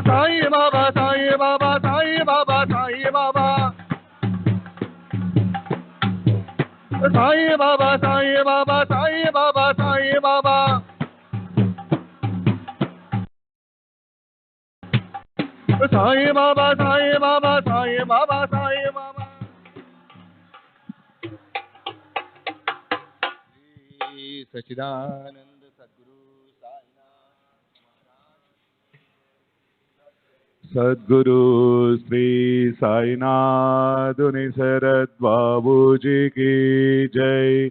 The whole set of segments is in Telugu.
साईं बाबा साईं बाबा साईं बाबा साईं बाबा साईं बाबा साईं बाबा साईं बाबा साईं बाबा साईं बाबा साईं बाबा साईं बाबा साईं बाबा सच्चिदानंद सद्गुरु श्री साईनाथ निसरद बाबू जी की जय।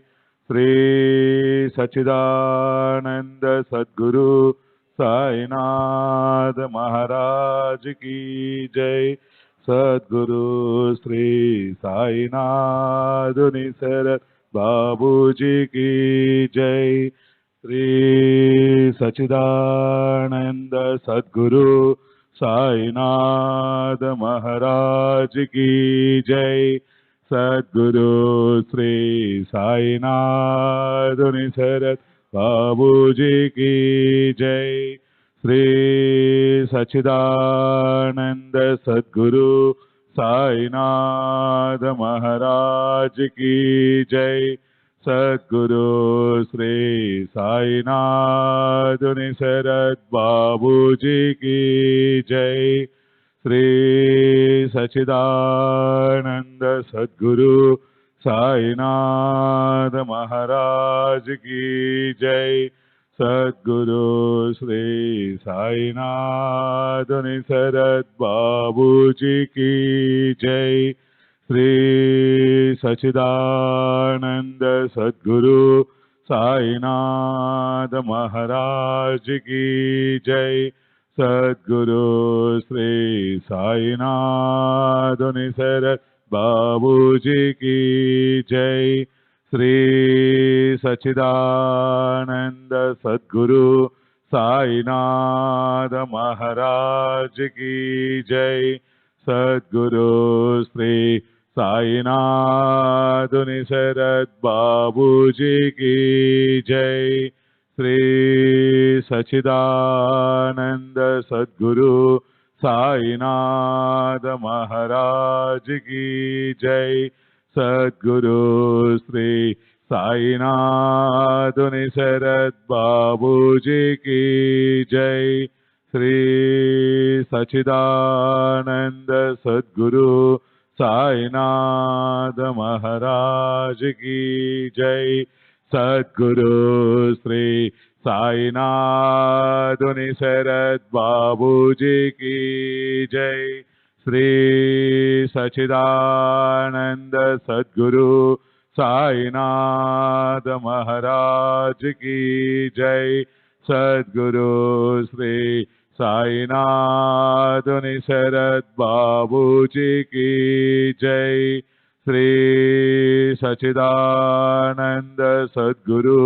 श्री सच्चिदानंद सद्गुरु साईनाथ महाराज की जय। सद्गुरु श्री साईनाथ निसरद बाबू जी की जय। श्री सच्चिदानंद सद्गुरु साईनाथ महाराज की जय। सद्गुरु श्री साईनाथ निसरद बाबू जी की जय। श्री सच्चिदानंद सद्गुरु साईनाथ महाराज की जय। सद्गुरु श्री साईनाथ निसरद बाबू जी की जय। श्री सच्चिदानंद सद्गुरु साईनाथ महाराज की जय। सद्गुरु श्री साईनाथ निसरद बाबू जी की जय। श्री सच्चिदानंद सद्गुरु साईनाथ महाराज की जय। सद्गुरु श्री साईनाथ निसरद बाबू जी की जय। श्री सच्चिदानंद सद्गुरु साईनाथ महाराज की जय। सद्गुरु श्री साईनाथ निसरद बाबू जी की जय। श्री सच्चिदानंद सद्गुरु साईनाथ महाराज की जय। सद्गुरु श्री साईनाथ निसरद बाबू जी की जय। श्री सच्चिदानंद सद्गुरु साईनाथ महाराज की जय। सद्गुरु श्री साईनाथ निसरद बाबू जी की जय। श्री सच्चिदानंद सद्गुरु साईनाथ महाराज की जय। सद्गुरु श्री साईनाथ निसरद बाबू जी की जय। श्री सच्चिदानंद सद्गुरु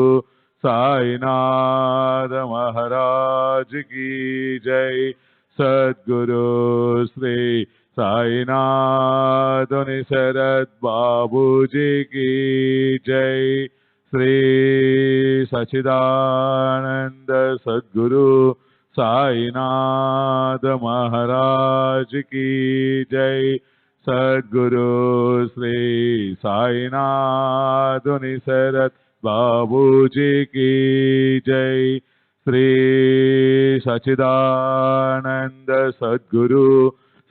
साईनाथ महाराज की जय। सद्गुरु श्री साईनाथ निसरद बाबू जी की जय। श्री सच्चिदानंद सद्गुरु साईनाथ महाराज की जय। सद्गुरु श्री साईनाथ निसरद बाबू जी की जय। श्री सच्चिदानंद सद्गुरु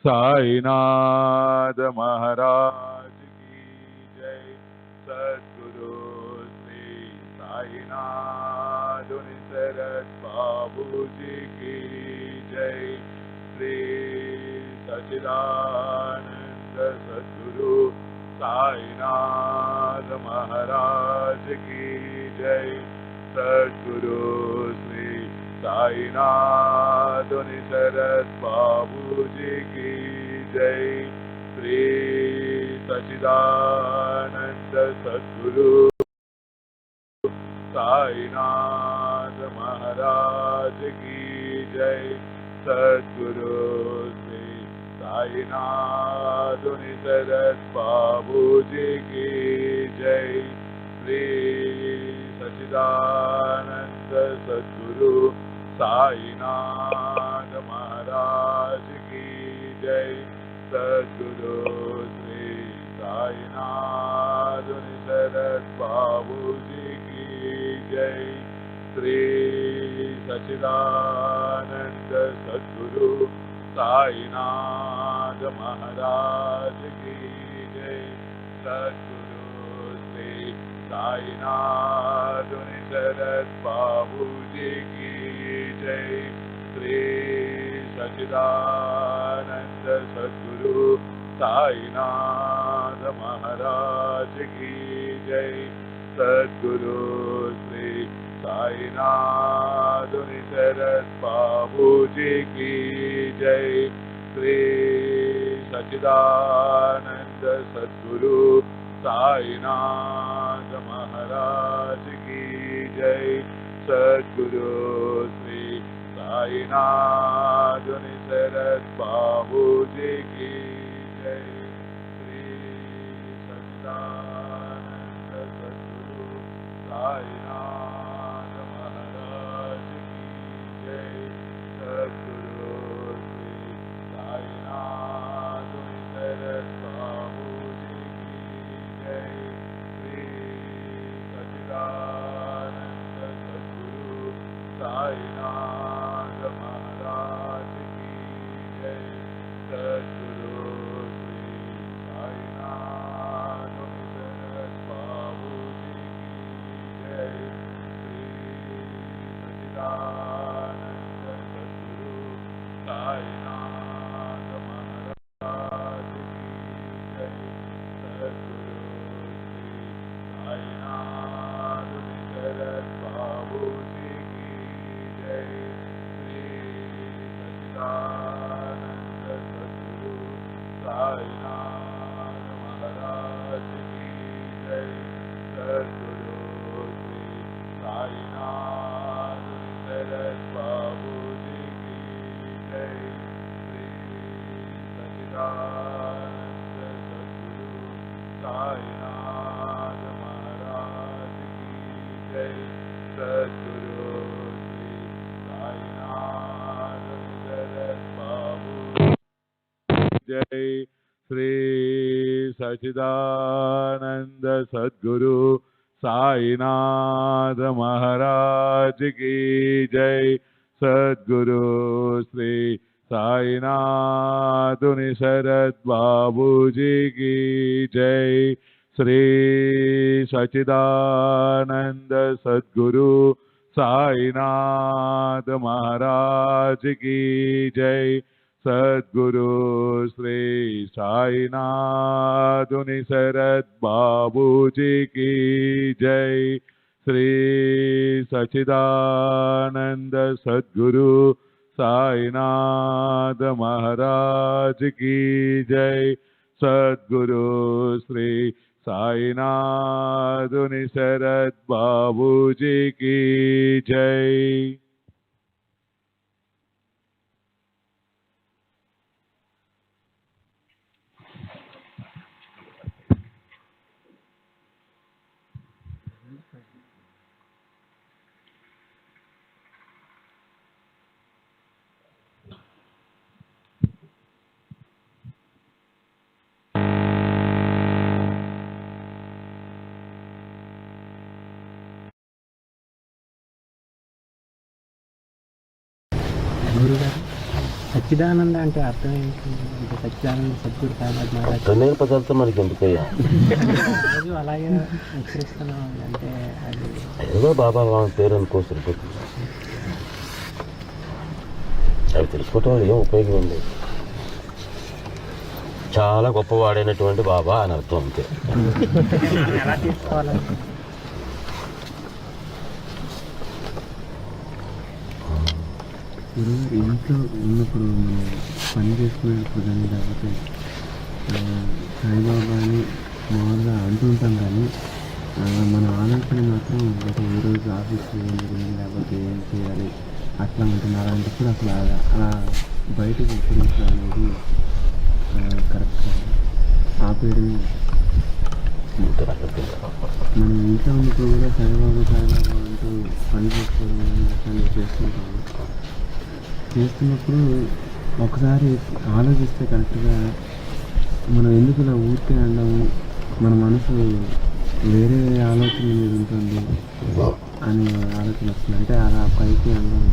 साईनाथ महाराज की जय। सद्गुरु श्री साईनाथ निसरद बाबू जी की जय। श्री सच्चिदानंद सद्गुरु साईनाथ महाराज की जय। सद्गुरु श्री साईनाथ निसरद बाबू जी की जय। श्री सच्चिदानंद सद्गुरु साईनाथ महाराज की जय। सद्गुरु श्री साईनाथ निसरद बाबू जी की जय। श्री सच्चिदानंद सद्गुरु साईनाथ महाराज सद्गुरु श्री साईनाथ शरद बाबू जी की जय। श्री सच्चिदानंद सद्गुरु साईनाथ महाराज की जय। सद्गुरु श्री साईनाथ शरद बाबू जी की जय। श्री सच्चिदानंद सद्गुरु साईनाथ महाराज की जय। सद्गुरु श्री साईनाथ शरद बाबू जी की जय। श्री सच्चिदानंद सद्गुरु साईनाथ महाराज की जय। सद्गुरु श्री साईनाथ शरद बाबू जी की जय। श्री सच्चिदानंद सद्गुरु साईनाथ महाराज की जय। सद्गुरु श्री साईनाथ शरद बाबू जी की जय। श्री सच्चिदानंद सद्गुरु साईनाथ महाराज की जय। सद्गुरु श्री साईनाथ शरद बाबू जी की जय। श्री सच्चिदानंद सद्गुरु साईनाथ महाराज की जय। सद्गुरु श्री साईनाथ शरद बाबू जी की जय। श्री सच्चिदानंद सद्गुरु साईनाथ महाराज की जय। सद्गुरु श्री साईनाथ शरद बाबू जी की जय। श्री सच्चिदानंद सद्गुरु साईनाथ महाराज की जय। सद्गुरु श्री साईनाथ शरद बाबू जय। श्री सच्चिदानंद सद्गुरु साईनाथ महाराज की जय। सद्गुरु श्री साईनाथ शरद बाबू जी की जय। श्री सच्चिदानंद सद्गुरु साईनाथ महाराज की जय। सद्गुरु श्री साईनाथ शरद बाबू जी की जय। श्री सच्चिदानंद सद्गुरु साईनाथ महाराज की जय। सद्गुरु श्री साईनाथ शरद बाबू जी की जय। గురుగారు సచ్చిదానంద అంటే అర్థం ఏంటి? అంటే సచ్చిదానంద సద్గురు సాయినాథ్ మహారాజ్ నేను పదార్థం మనకి ఎందుకయ్యా రోజు అలాగే ఉచ్చరిస్తున్నాం అంటే అది ఏదో బాబా పేరు అనుకో సరిపోతుంది. అవి తెలుసుకోవటం వల్ల ఏం ఉపయోగం ఉంది? చాలా గొప్పవాడైనటువంటి బాబా అని అర్థం అంతే. ఎలా తీసుకోవాలి? ఇంట్లో ఉన్నప్పుడు మనం పని చేసుకునేటప్పుడు కానీ లేకపోతే సాయిబాబాని మామూలుగా అంటుంటాం కానీ మన ఆలోచన మాత్రం అంటే ఏ రోజు ఆఫీస్లో ఏం జరిగింది లేకపోతే ఏం చేయాలి అట్లా ఉంటుంది. అలాంటప్పుడు అసలు అలా బయటకు ఉచ్చరించడం అనేది కరెక్ట్ ఆపేయడం. మనం ఇంట్లో ఉన్నప్పుడు కూడా సాయిబాబా సాయిబాబా అంటూ పని చేసుకోవడం అట్లా చేస్తుంటాము. చేస్తున్నప్పుడు ఒకసారి ఆలోచిస్తే కరెక్ట్గా మనం ఎందుకు ఇలా ఊరికే అంటాము, మన మనసు వేరే ఆలోచన మీద ఉంటుంది అని ఆలోచన వస్తుంది. అంటే అలా పైకి అంటాము.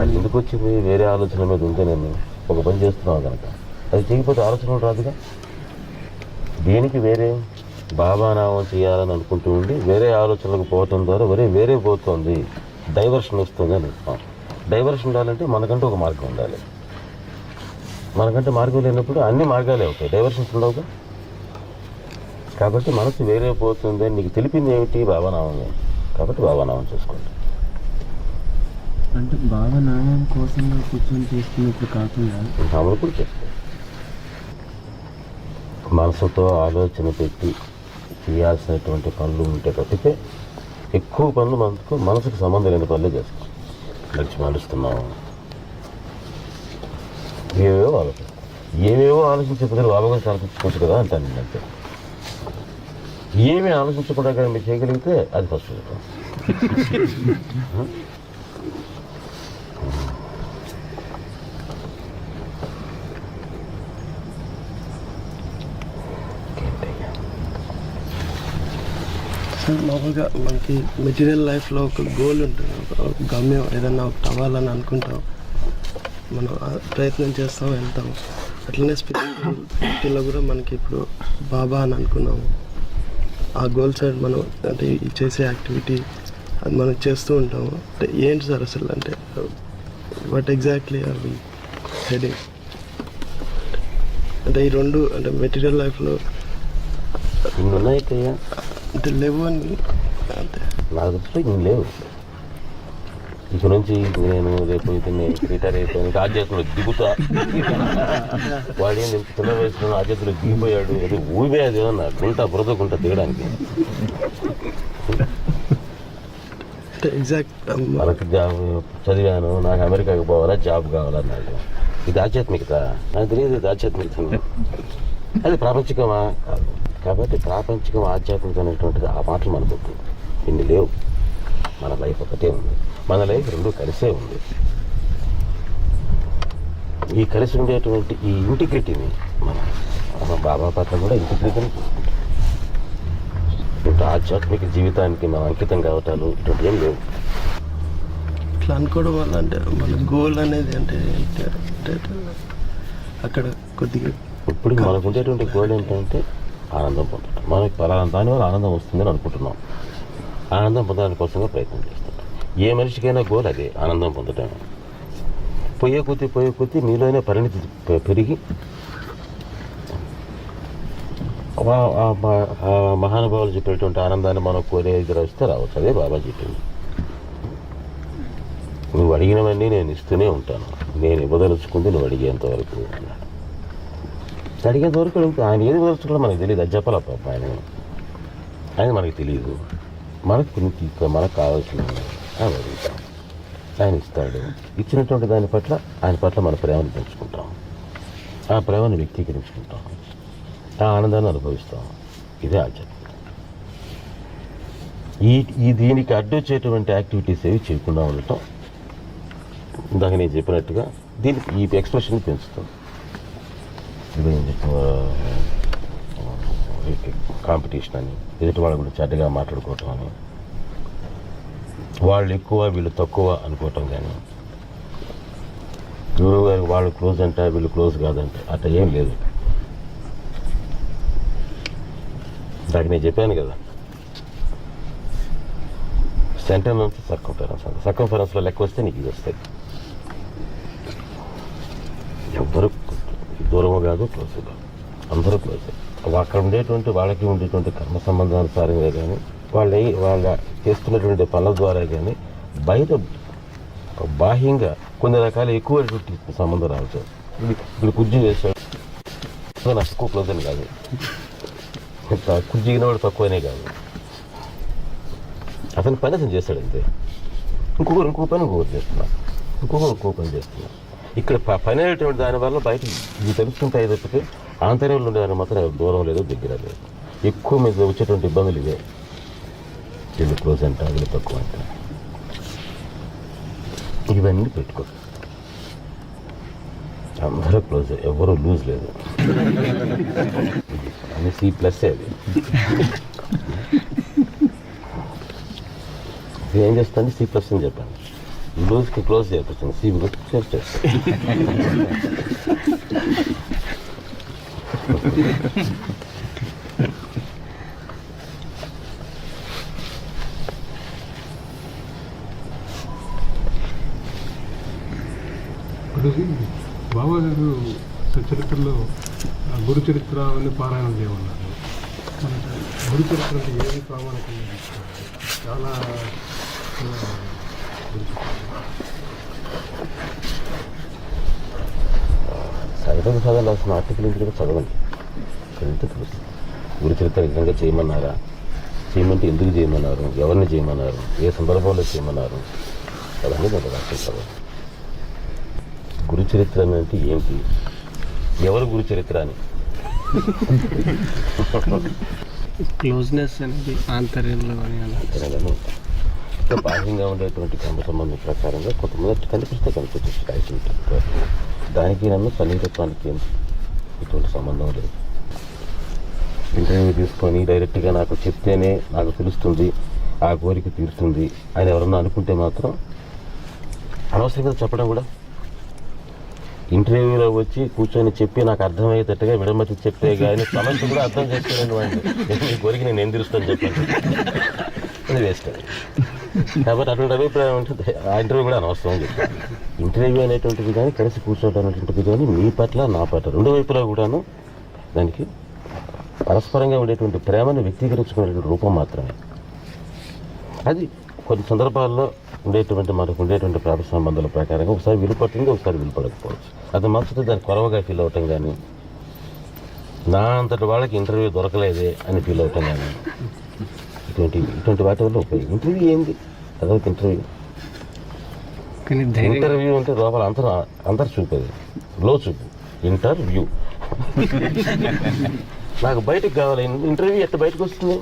అది ఎందుకు వచ్చింది? వేరే ఆలోచన మీద ఉంటే నేను ఒక పని చేస్తున్నావు కనుక అది చేయకపోతే ఆలోచన రాదుగా. దేనికి వేరే బాబానామం చేయాలని అనుకుంటూ ఉండి వేరే ఆలోచనలకు పోవటం ద్వారా వేరే పోతుంది, డైవర్షన్ వస్తుంది అని. డైవర్షన్ ఉండాలంటే మనకంటూ ఒక మార్గం ఉండాలి. మనకంటే మార్గం లేనప్పుడు అన్ని మార్గాలే అవుతాయి, డైవర్షన్స్ ఉండవుగా. కాబట్టి మనసు వేరే పోతుంది అని నీకు తెలిపింది ఏమిటి? బాబానామమే. కాబట్టి బాబానామం చేసుకోండి. అంటే బాబా నామం కోసం కూర్చొని చేసుకున్నప్పుడు కాకుండా నామలు కూడా చేస్తాయి. మనసుతో ఆలోచన పెట్టి చేయాల్సినటువంటి పనులు ఉంటే తప్పితే ఎక్కువ పనులు మనసుకు సంబంధం లేని పనులే చేస్తాం. నడిచి మారుస్తున్నాం, ఏవేవో ఆలోచించే ప్రజలు బాబా గురించి ఆలోచించుకోవచ్చు కదా అంటాను నేను. అంతే, ఏమీ ఆలోచించకుండా కానీ మీరు చేయగలిగితే అది ఫస్ట్ చెప్తాం. సార్ మామూలుగా మనకి మెటీరియల్ లైఫ్లో ఒక గోల్ ఉంటుంది, ఒక గమ్యం, ఏదన్నా ఒకటి అవ్వాలని అనుకుంటాం, మనం ప్రయత్నం చేస్తాం, వెళ్తాం. అట్లనే స్పిరిచువాలిటీలో కూడా మనకి ఇప్పుడు బాబా అని అనుకున్నాము, ఆ గోల్ సైడ్ మనం అంటే చేసే యాక్టివిటీ అది మనం చేస్తూ ఉంటాము. అంటే ఏంటి సార్ అసలు, అంటే what exactly are we heading? అంటే ఈ రెండు అంటే మెటీరియల్ లైఫ్లో అంటే లేవు అని అంతే నా దృష్టిలో ఇన్ని లేవు. ఇక నుంచి నేను రేపు ఇతన్ని రిటైర్ అయిపోయాను, ఆధ్యాత్మిలో దిగుతా. వాడు ఏం చిన్న వయసులో ఆధ్యాత్మిలో దిగిపోయాడు, అది ఊబేది ఏమన్నా బురద గుంట దిగడానికి. ఎగ్జాక్ట్ మనకు జాబ్ చదివాను, నాకు అమెరికాకి పోవాలా, జాబ్ కావాలన్నాడు. ఇది ఆధ్యాత్మికత? నాకు తెలియదు ఇది ఆధ్యాత్మికత. అది ప్రాపంచికమా? కాదు. కాబట్టి ప్రాపంచికం ఆధ్యాత్మికత అనేటువంటిది ఆ మాటలు మనకు ఇన్ని లేవు. మన లైఫ్ ఒకటే ఉంది, మన లైఫ్ రెండు కలిసే ఉంది. ఈ కలిసి ఉండేటువంటి ఈ ఇంటిగ్రిటీని మన బాబా పట్ల కూడా ఇంటిగ్రిటీని ఇటు ఆధ్యాత్మిక జీవితానికి మనం అంకితం కావటాలు ఇటువంటి ఏం లేవు. ఇట్లా అనుకోవడం వల్ల అంటే మన గోల్ అనేది అంటే అక్కడ కొద్దిగా ఇప్పుడు మనకు ఉండేటువంటి గోల్ ఏంటంటే ఆనందం పొందడం. మనకి పలానా దానివల్ల ఆనందం వస్తుందని అనుకుంటున్నాం, ఆనందం పొందడానికి కోసంగా ప్రయత్నం చేస్తుంటాం. ఏ మనిషికైనా గోల్ అదే, ఆనందం పొందడం. పోయే కొద్దీ నీలోనే పరిణితి పెరిగి మహానుభావులు చెప్పేటువంటి ఆనందాన్ని మనం కోరే దగ్గర వస్తే రావచ్చు. అదే బాబా చెప్పింది, నువ్వు అడిగినవన్నీ నేను ఇస్తూనే ఉంటాను, నేను ఇవ్వదలుచుకుంది నువ్వు అడిగేంత వరకు అన్నాడు. అడిగేంత వరకు ఆయన ఏది వదలుచుకోవడం మనకు తెలియదు, అది చెప్పాల పాప ఆయన మనకు తెలియదు. మనకు కావాల్సిన ఆయన అడుగుతాం, ఆయన ఇస్తాడు. ఇచ్చినటువంటి దాని పట్ల ఆయన పట్ల మన ప్రేమను పెంచుకుంటాం, ఆ ప్రేమను వ్యక్తీకరించుకుంటాం, ఆ ఆనందాన్ని అనుభవిస్తాం. ఇదే ఆధ్యాత్మికత. దీనికి అడ్డు వచ్చేటువంటి యాక్టివిటీస్ ఏవి చేయకుండా ఉండటం, ఇందాక నేను చెప్పినట్టుగా దీనికి ఈ ఎక్స్ప్రెషన్ పెంచుతాం. కాంపిటీషన్ అని, ఎదుటి వాళ్ళ గురించి చెడ్డగా మాట్లాడుకోవటం అని, వాళ్ళు ఎక్కువ వీళ్ళు తక్కువ అనుకోవటం కానీ, వాళ్ళు క్లోజ్ అంటే వీళ్ళు క్లోజ్ కాదంటే అట్లా ఏం లేదు. దానికి నేను చెప్పాను కదా, సెంటర్ నుంచి సర్కంఫరెన్స్లో లెక్క వస్తే నీకు ఇది వస్తాయి. ఎవ్వరు దూరము కాదు, క్లోజ్ కాదు, అందరూ క్లోజ్. అక్కడ ఉండేటువంటి వాళ్ళకి ఉండేటువంటి కర్మ సంబంధానుసారంగా కానీ వాళ్ళ చేస్తున్నటువంటి పనుల ద్వారా కానీ బయట బాహ్యంగా కొన్ని రకాల ఎక్కువ సంబంధం రావచ్చు. ఇప్పుడు కుర్జీ వేసాడు, నాకు ఎక్కువ క్లోజ్ అని కాదు, కుర్జీగిన వాడు తక్కువనే కాదు, అతని పని అతను చేస్తాడు అంతే. ఇంకో పని ఇంకో పని చేస్తున్నా. ఇక్కడ పని అనేటువంటి దానివల్ల బయట ఇది తెలుసుకుంటాయి తప్పితే ఆంతర్యంలో ఉండేవారు మాత్రం దూరం లేదు, దగ్గర లేదు. ఎక్కువ మీద వచ్చేటువంటి ఇబ్బందులు ఇవే, వీళ్ళు క్లోజ్ అంట, వీళ్ళు తక్కువ అంట, ఇవన్నీ పెట్టుకో. అందరూ క్లోజ్, ఎవరు లూజ్ లేదు. అని C+ అది. ఏం చేస్తాను C+ అని చెప్పాను. లూజ్కి క్లోజ్ చేస్తాను, C సేవ్ చేస్తాను. బాబా గారు చరిత్రలో గురు చరిత్ర అని పారాయణం చేయమన్నారు. గురు చరిత్ర అంటే ఏది ప్రామాణికంగా చాలా చదవడం చదవాల్సిన ఆర్టికల్ ఇంటి కూడా చదవండి, చదివితే తెలుస్తుంది. గురు చరిత్ర నిజంగా చేయమన్నారా, చేయమంటే ఎందుకు చేయమన్నారు, ఎవరిని చేయమన్నారు, ఏ సందర్భంలో చేయమన్నారు, అవన్నీ నేను రాష్ట్రం చదవండి. గురు చరిత్ర అంటే ఏంటి, ఎవరు గురు చరిత్ర అని. క్లోజ్నెస్ అనేది ఆంతర్యంలో బాహ్యంగా ఉండేటువంటి కర్మ సంబంధం ప్రకారంగా కొంతమంది కనిపిస్తే కనిపించచ్చు. దానికి నన్ను సన్నిహితత్వానికి ఎటువంటి సంబంధం లేదు. ఇంటర్వ్యూ తీసుకొని డైరెక్ట్గా నాకు చెప్తేనే నాకు తెలుస్తుంది, ఆ కోరిక తీరుతుంది అని ఎవరన్నా అనుకుంటే మాత్రం అనవసరంగా చెప్పడం కూడా. ఇంటర్వ్యూలో వచ్చి కూర్చొని చెప్పి నాకు అర్థమయ్యేటట్టుగా విడమతి చెప్తే కానీ సమస్య కూడా అర్థం చేసుకోలేని వాడిని ఈ కోరిక నేను ఏం తీరుస్తాను చెప్పండి, అది వేస్ట్. కాబట్టి అటువంటి అభిప్రాయం ఉంటుంది. ఆ ఇంటర్వ్యూ కూడా అనవసరం చెప్పాను. ఇంటర్వ్యూ అనేటువంటిది కానీ కలిసి కూర్చోవడం అనేటువంటిది కానీ మీ పట్ల నా పట్ల రెండు వైపులా కూడాను దానికి పరస్పరంగా ఉండేటువంటి ప్రేమను వ్యక్తీకరించుకునేటువంటి రూపం మాత్రమే. అది కొన్ని సందర్భాల్లో మనకు ఉండేటువంటి ప్రాణ సంబంధాల ప్రకారంగా ఒకసారి విలుపడుతుంది, ఒకసారి విలుపడకపోవచ్చు. అది మనసుతో దాన్ని కొరవగా ఫీల్ అవటం కానీ, నా అంతటి వాళ్ళకి ఇంటర్వ్యూ దొరకలేదే అని ఫీల్ అవటం కానీ, ఇటువంటి వాటి వల్ల ఉపయోగం. ఇంటర్వ్యూ ఏంది, అదొక ఇంటర్వ్యూ. ఇంటర్వ్యూ అంటే లోపల అంతర్ చూపేది, లో చూపు. ఇంటర్వ్యూ నాకు బయటకు కావాలి, ఇంటర్వ్యూ ఎట్లా బయటకు వస్తుంది?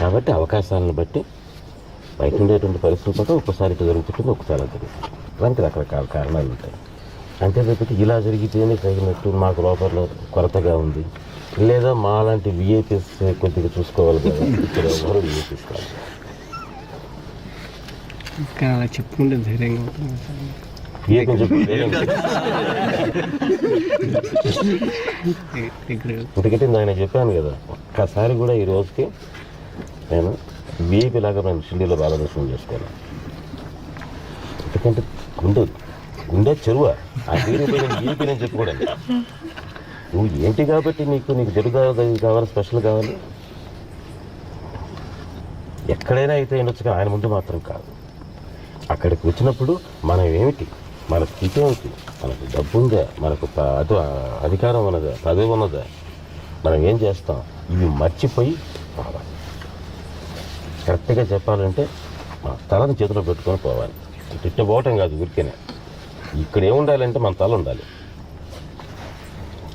కాబట్టి అవకాశాలను బట్టి బయట ఉండేటువంటి పరిస్థితులు పట్ల ఒక్కసారి ఇటు జరుగుతుంటుంది, ఒక్కసారి జరుగుతుంది. దానికి రకరకాల కారణాలు ఉంటాయి. అంతే తప్పితే ఇలా జరిగితేనే తగినట్టు మాకు లోపల కొరతగా ఉంది, లేదా మా లాంటి విఐపీస్ కొద్దిగా చూసుకోవాలి కదా, ఇక్కడ ఎవరు విఐపీస్ కాదు. చెప్పుకుంటే ధైర్యంగా ఉంటుంది. ఎందుకంటే నేను చెప్పాను కదా, ఒక్కసారి కూడా ఈ రోజుకి నేను విఐపీ లాగా నేను షిల్లీలో బాలదర్శనం చేసుకోను. ఎందుకంటే గుండె చెరువ, ఆ విఐపీ నేను చెప్పుకోవడానికి. నువ్వు ఏంటి కాబట్టి నీకు జరుగుతుంది కావాలి, స్పెషల్ కావాలి. ఎక్కడైనా అయితే ఉండొచ్చు, ఆయన ముందు మాత్రం కాదు. అక్కడికి వచ్చినప్పుడు మనం ఏమిటి, మన స్థితి ఏమిటి, మనకు డబ్బు ఉందా, మనకు అధికారం ఉన్నదా, పదవి ఉన్నదా, మనం ఏం చేస్తాం, ఇవి మర్చిపోయి రావాలి. కరెక్ట్గా చెప్పాలంటే మన తలని చేతిలో పెట్టుకొని పోవాలి. తిట్టబోవటం కాదు, ఊరికేనే. ఇక్కడ ఏముండాలంటే మన తల ఉండాలి.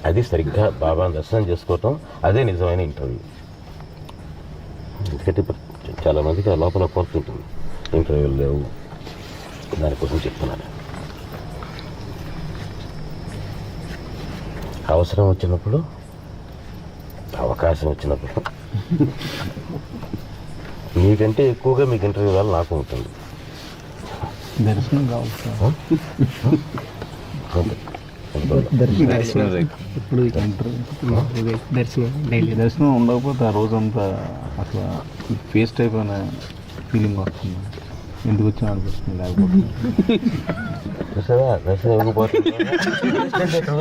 అది సరిగ్గా బాబాను దర్శనం చేసుకోవటం, అదే నిజమైన ఇంటర్వ్యూ. ఎందుకంటే చాలామందికి ఆ లోపల కోరుతుంటుంది, ఇంటర్వ్యూలు లేవు, దానికోసం చెప్తున్నాను. అవసరం వచ్చినప్పుడు, అవకాశం వచ్చినప్పుడు మీకంటే ఎక్కువగా మీకు ఇంటర్వ్యూ వల్ల నాకు ఉంటుంది. దర్శనం కావాలి దర్శనం ఉండకపోతే ఆ రోజంతా అసలు ఫేస్ట్ అయిపోయిన ఫీలింగ్ వస్తుంది. ఎందుకు వచ్చా అనిపిస్తుంది. లేకపోతే దర్శనం ఇవ్వకపోతుంది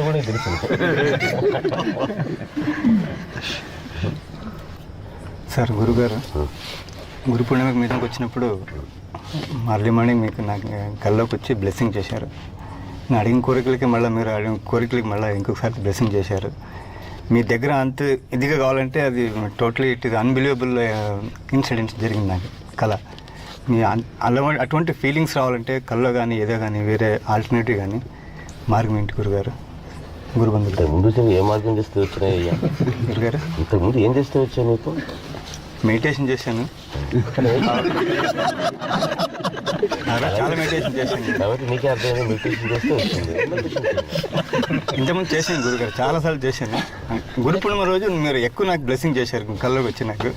కూడా తెలుసు. సార్, గురుగారు గురు పూర్ణిమకి మీటింగ్కి వచ్చినప్పుడు అర్లీ మార్నింగ్ మీకు నాకు కల్లోకి వచ్చి బ్లెస్సింగ్ చేశారు. నేను అడిగిన కోరికలకి మళ్ళీ మీరు అడిగిన కోరికలకి మళ్ళీ ఇంకొకసారి బ్లెస్సింగ్ చేశారు. మీ దగ్గర అంత ఇదిగా కావాలంటే అది totally it is unbelievable incidents జరిగింది నాకు కళ. మీ అటువంటి ఫీలింగ్స్ రావాలంటే కల్లో కానీ ఏదో కానీ వేరే ఆల్టర్నేటివ్ కానీ మార్గం ఏంటి గురుగారు? గురుబంధువులు ముందు ఏ మార్గం చేస్తే వచ్చినాయి గురుగారు? ఇంతకుముందు ఏం చేస్తే వచ్చాయి నీకు? మెడిటేషన్ చేశాను, చాలా మెడిటేషన్ చేశాను. కాబట్టి మీకే అర్థమైంది మెడిటేషన్ చేస్తే వస్తుంది. ఇంతకుముందు చేశాను గురుగారు, చాలాసార్లు చేశాను. గురు పూర్ణిమ రోజు మీరు ఎక్కువ నాకు బ్లెస్సింగ్ చేశారు కల్లోకి వచ్చి నాకు.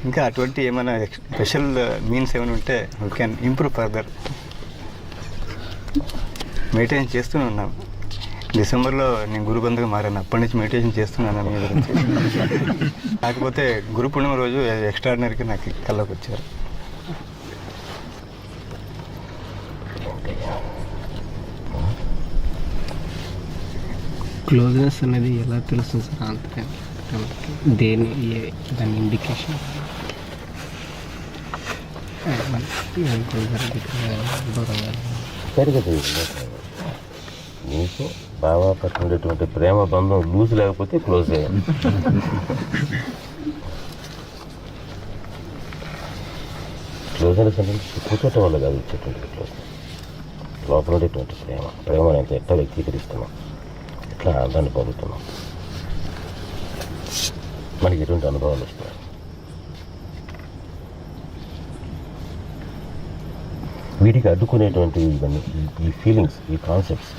ఇంకా అటువంటి ఏమైనా స్పెషల్ మీన్స్ ఏమైనా ఉంటే we can improve further. Meditation చేస్తూనే ఉన్నాను. డిసెంబర్లో నేను గురుబంధుగా మారాను, అప్పటి నుంచి మెడిటేషన్ చేస్తున్నాను మీ గురించి. కాకపోతే గురు పూర్ణిమ రోజు ఎక్స్ట్రాడినరీగా నాకు కల్లోకి వచ్చారు. క్లోజ్నెస్ అనేది ఎలా తెలుస్తుంది సార్? అంతే దేని దాని ఇండికేషన్? సరిగా తెలియదు. నీకు బాబా పట్ల ఉండేటువంటి ప్రేమ బంధం లూజ్ లేకపోతే క్లోజ్ అయ్యాను. క్లోజ్నెస్ అంటే కూర్చోటం వల్ల కాదు ఇచ్చేటువంటి క్లోజ్నెస్. లోపల ఉండేటువంటి ప్రేమను ఎంత ఎట్లా వ్యక్తీకరిస్తున్నాం, ఎట్లా ఆనందాన్ని పొందుతున్నాం, మనకి ఎటువంటి అనుభవాలు వస్తున్నాయి. వీటికి అడ్డుకునేటువంటి ఇవన్నీ ఈ ఫీలింగ్స్, ఈ కాన్సెప్ట్స్,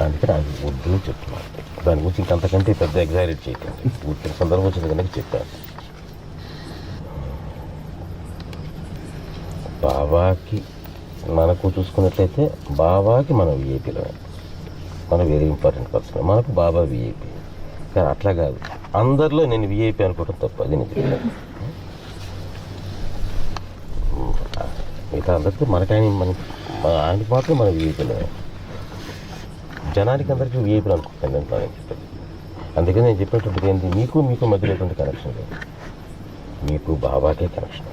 అందుకని అది వద్దు చెప్తున్నాను. దాని గురించి ఇంకంతకంటే పెద్ద ఎగ్జైరేట్ చేయకండి. పూర్తి సందర్భం వచ్చింది కనుక చెప్పాను. బాబాకి మనకు చూసుకున్నట్లయితే బాబాకి మనం విఐపీలో, మనం వెరీ ఇంపార్టెంట్ పర్సన్, మనకు బాబా విఐపీ. కానీ అట్లా కాదు, అందరిలో నేను విఐపీ అనుకోవడం తప్పు. అది నేను చెప్పాను. మిగతా అందరికీ మనకైనా ఆయనకి మాత్రం మన విఐపీలో, జనానికి అందరికీ విఐపీలు అనుకుంటాను నేను చెప్పాను. అందుకని నేను చెప్పేటప్పుడు ఏంటి, మీకు మధ్యలో కనెక్షన్ లేదు, మీకు బాబాకే కనెక్షన్.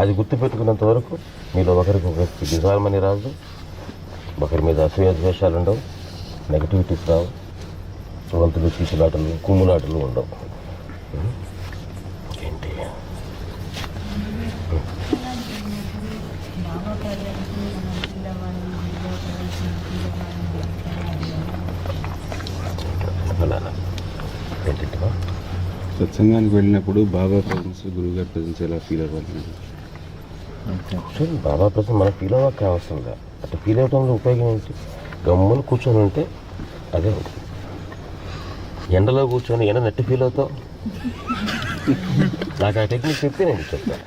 అది గుర్తుపెట్టుకున్నంత వరకు మీలో ఒకరికి ఒకరికి నిజాలమని రాదు, ఒకరి మీద అసూయ ద్వేషాలు ఉండవు, నెగటివిటీస్ రావు, వంతులు చీచులాటలు కుమ్ములాటలు ఉండవు. ఏంటి ఏంటంటే సత్సంగానికి వెళ్ళినప్పుడు బాబా ప్రజెన్స్, గురువుగారి ప్రజెన్స్ ఎలా ఫీల్ అవ్వాలి? బాబా ప్రజెన్స్ మనం ఫీల్ అవ్వక అవసరం లేదు. అట్లా ఫీల్ అవ్వడంలో ఉపయోగం ఏంటి? గమ్ములు కూర్చొని ఉంటే అదే ఉంటుంది. ఎండలో కూర్చొని ఎండ నెట్టి ఫీల్ అవుతావు. నాకు ఆ టెక్నిక్ చెప్తే నేను చెప్తాను.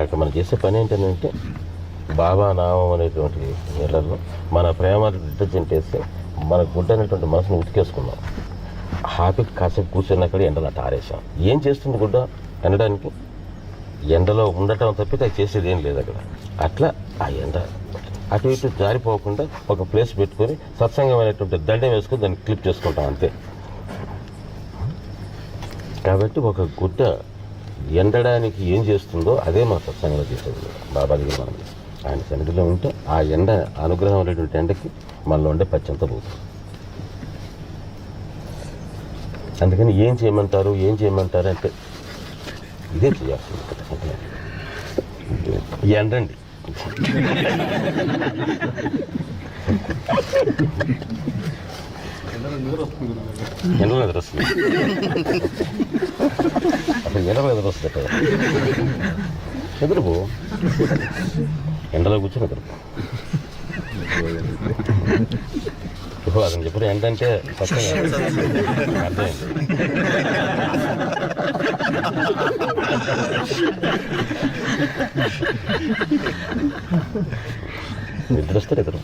అక్కడ మనం చేసే పని ఏంటంటే బాబా నామం అనేటువంటి నీళ్ళల్లో మన ప్రేమ డిటర్జెంట్ వేస్తే మన గుడ్డ అనేటువంటి మనసును ఉతికేసుకున్నాం. హ్యాపీకి కాసేపు కూర్చున్నక్కడ ఎండలో అట్ట ఆరేసాం. ఏం చేస్తుంది గుడ్డ ఎండడానికి? ఎండలో ఉండటం తప్పితే అది చేసేది ఏం లేదు అక్కడ. అట్లా ఆ ఎండ అటు ఇటు జారిపోకుండా ఒక ప్లేస్ పెట్టుకొని సత్సంగమైనటువంటి దండం వేసుకొని దాన్ని క్లిప్ చేసుకుంటాం అంతే. కాబట్టి ఒక గుడ్డ ఎండడానికి ఏం చేస్తుందో అదే మా సత్సంగంలో చేసేది. బాబా దగ్గర మనం ఆయన సన్నిధిలో ఉంటే ఆ ఎండ అనుగ్రహం అనేటువంటి ఎండకి మనలో ఉండే పచ్చంతా పోతుంది. అందుకని ఏం చేయమంటారు అంటే ఇదే చేయాల్సింది. ఎండండి, ఎండలో ఎదురొస్తుంది. అసలు ఎండలో ఎదురొస్తుంది కదా, ఎదురుపో, ఎండలో కూర్చొని ఎదురుపో. అతను చెప్పారు ఏంటంటే కొత్తగా అర్థమైంది. నిద్ర వస్తే ఎదురు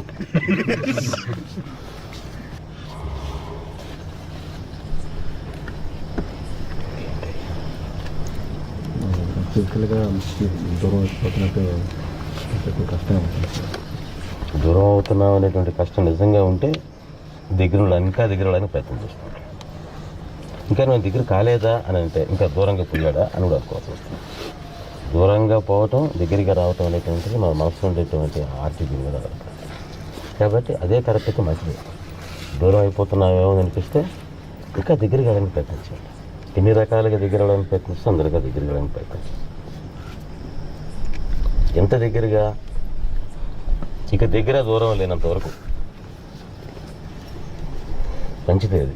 ఫిజికల్గా దూరం అయిపోతున్నట్టు కష్టం, దూరం అవుతున్నాం అనేటువంటి కష్టం నిజంగా ఉంటే ఇంకా దగ్గర వాళ్ళని ప్రయత్నం చేస్తుంటాం. ఇంకా నేను దగ్గర కాలేదా అని అంటే ఇంకా దూరంగా పోయాడా అని కూడా అనుకోవాల్సి వస్తుంది. దూరంగా పోవటం దగ్గరగా రావటం అనేటువంటిది మన మనసులో ఉండేటువంటి ఆర్టీజీ మీద ఆధారపడుతుంది. కాబట్టి అదే కరెక్ట్ అయితే మంచిది. దూరం అయిపోతున్నామేమో అనిపిస్తే ఇంకా దగ్గరగా వెళ్ళడానికి ప్రయత్నించండి. ఎన్ని రకాలుగా దగ్గర వెళ్ళడానికి ప్రయత్నిస్తే అందరిగా దగ్గరగా వెళ్ళడానికి ప్రయత్నించండి. ఎంత దగ్గరగా ఇక దగ్గర దూరం లేనంత వరకు మంచిదే అది.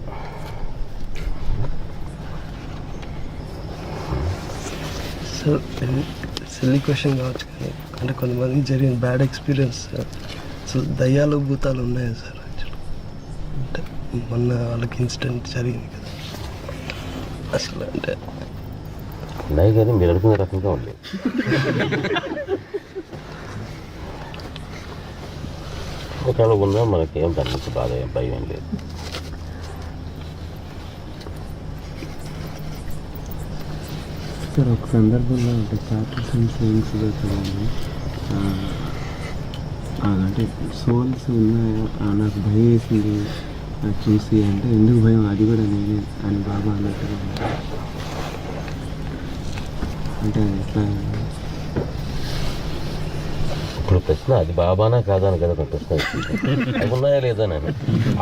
సార్ సిల్లీ క్వశ్చన్ కావచ్చు కానీ అంటే కొంతమందికి జరిగిన బ్యాడ్ ఎక్స్పీరియన్స్ అసలు దయ్యాలు భూతాలు ఉన్నాయా సార్ యాక్చువల్లీ? అంటే మొన్న వాళ్ళకి ఇన్సిడెంట్ జరిగింది కదా, అసలు అంటే ఉన్నాయి కానీ మీరు అనుకునే రకంగా ఉండలేదు. ఒకవేళ ఉన్నా మనకేం దాని నుంచి బాధ భయం ఏం లేదు. సార్ ఒక సందర్భంలో అంటే చాప్టర్స్ అండ్ సైన్స్లో చూడండి, అంటే సోల్స్ ఉన్నాయా నాకు భయం వేసింది చూసి, అంటే ఎందుకు భయం, అది కూడా నేనే అని బాబా అన్నట్టుగా అంటే ఎట్లా? ఇప్పుడు ప్రశ్న అది బాబానా కాదా అని కదా ప్రశ్న వచ్చింది. అవి ఉన్నాయా లేదా నేను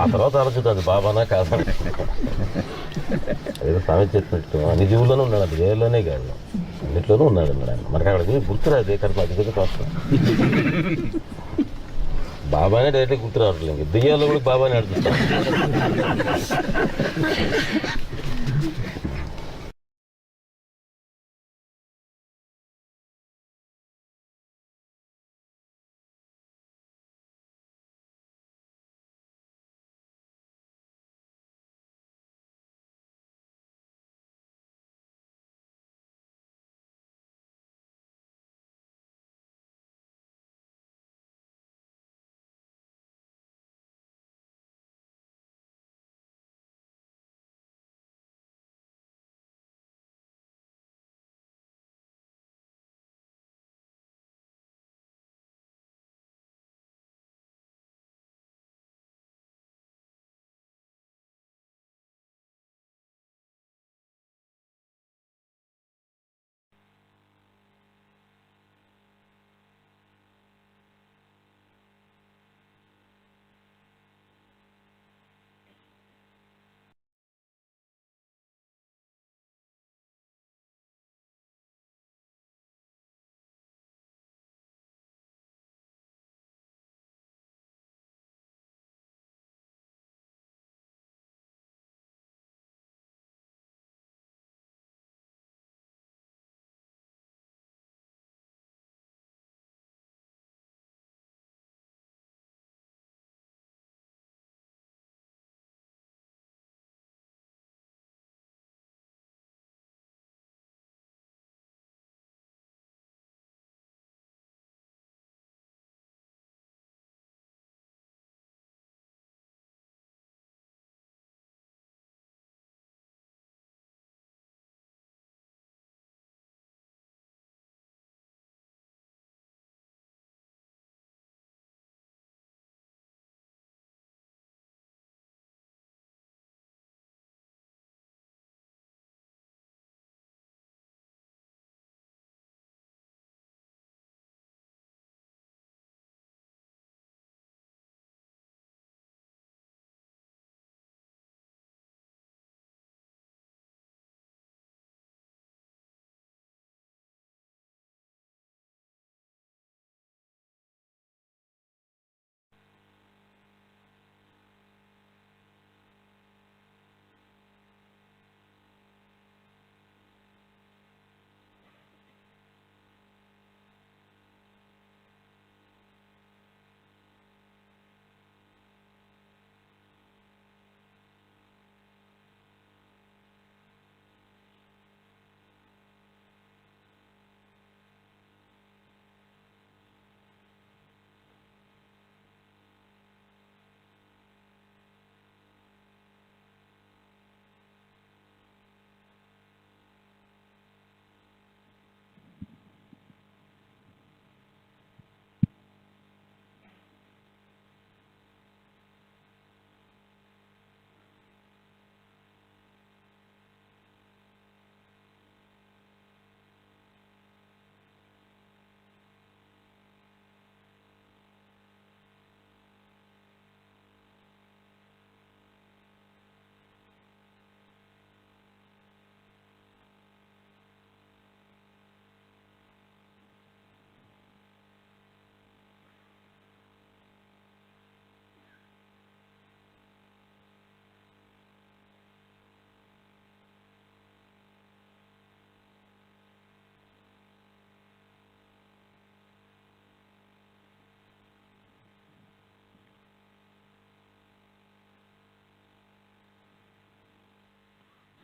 ఆ తర్వాత ఆలోచిద్దాం అది బాబానా కాదా. అదేదో సామెత చెప్పినట్టు అన్ని జీవుల్లోనూ ఉన్నాడు, అది వేరులోనే కాదు అన్నిట్లోనూ ఉన్నాడు అన్నాడు ఆయన. మనకి అక్కడికి గుర్తురాదు ఏ కరెక్ట్ అది కదా కష్టం. బాబానే డైరెక్ట్గా గుర్తు రావట్లేదు, దెయ్యాల్లో కూడా బాబానే అడుగుతాం.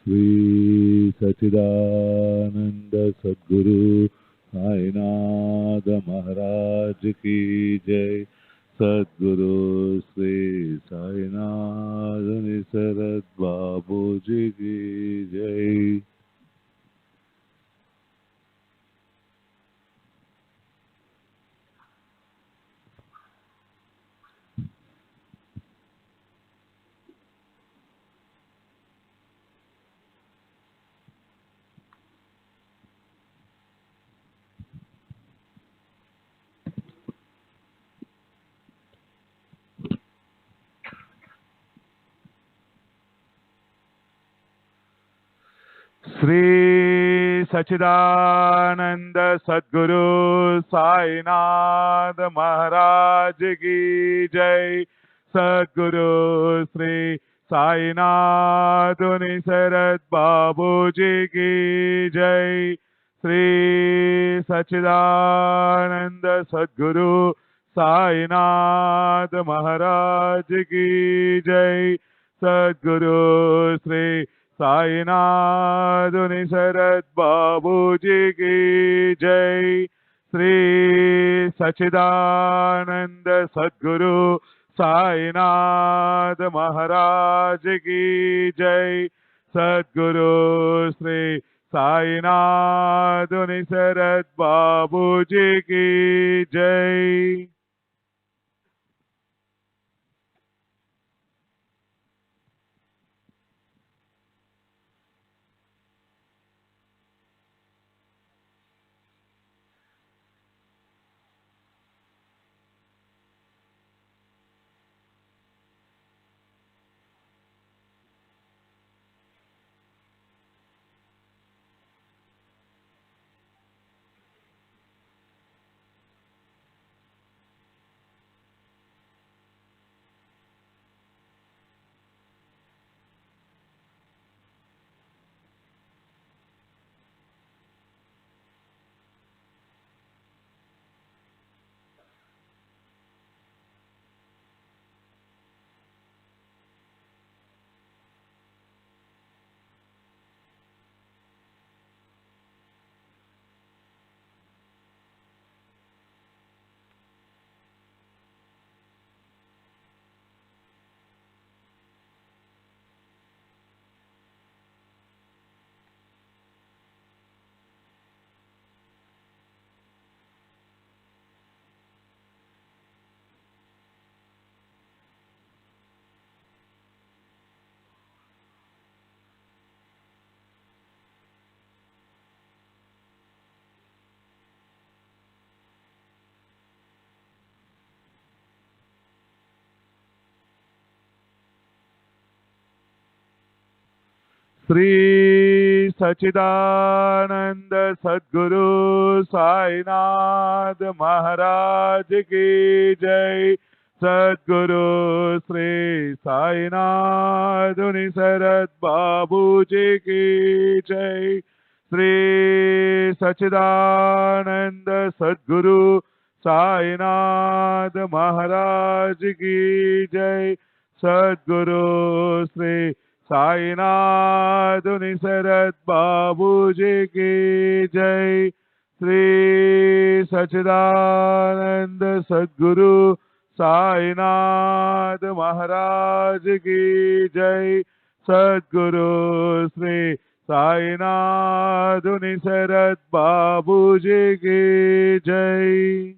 श्री सच्चिदानंद सद्गुरु साईनाथ महाराज की जय। सद्गुरु श्री साईनाथ निसरद बाबू जी की जय। श्री सच्चिदानंद सद्गुरु साईनाथ महाराज की जय। सद्गुरु श्री साईनाथ निसरद बाबू जी की जय। श्री सच्चिदानंद सद्गुरु साईनाथ महाराज की जय। सद्गुरु श्री साईनाथ निसरद बाबू जी की जय। श्री सच्चिदानंद सद्गुरु साईनाथ महाराज की जय। सद्गुरु श्री साईनाथ निसरद बाबू जी की जय। श्री सच्चिदानंद सद्गुरु साईनाथ महाराज की जय। सद्गुरु श्री साईनाथ निसरद बाबू जी की जय। श्री सच्चिदानंद सद्गुरु साईनाथ महाराज की जय। सद्गुरु श्री साईनाथ निसरद बाबू जी की जय। श्री सच्चिदानंद सद्गुरु साईनाथ महाराज की जय। सद्गुरु श्री साईनाथ निसरद बाबू जी की जय।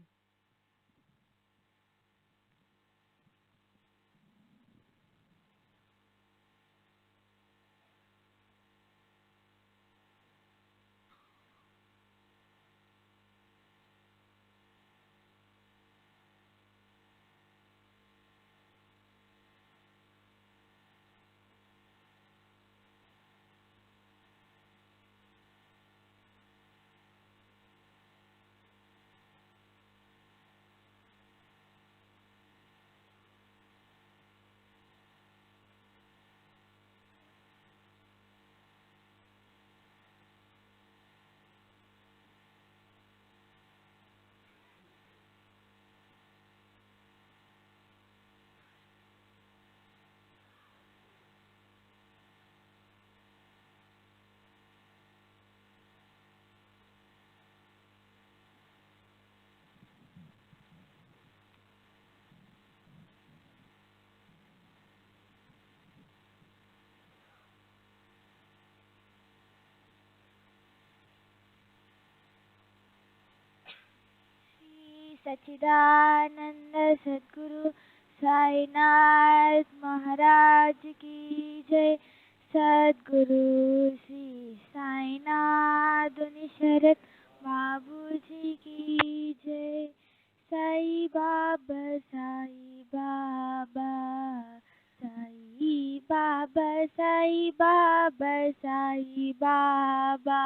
सच्चिदानंद सद्गुरु साईनाथ महाराज की जय। सद्गुरु श्री साईनाथ शरद बाबू जी की जय। साई बाबा साई बाबा साई बाबा साई बाबा साई बाबा।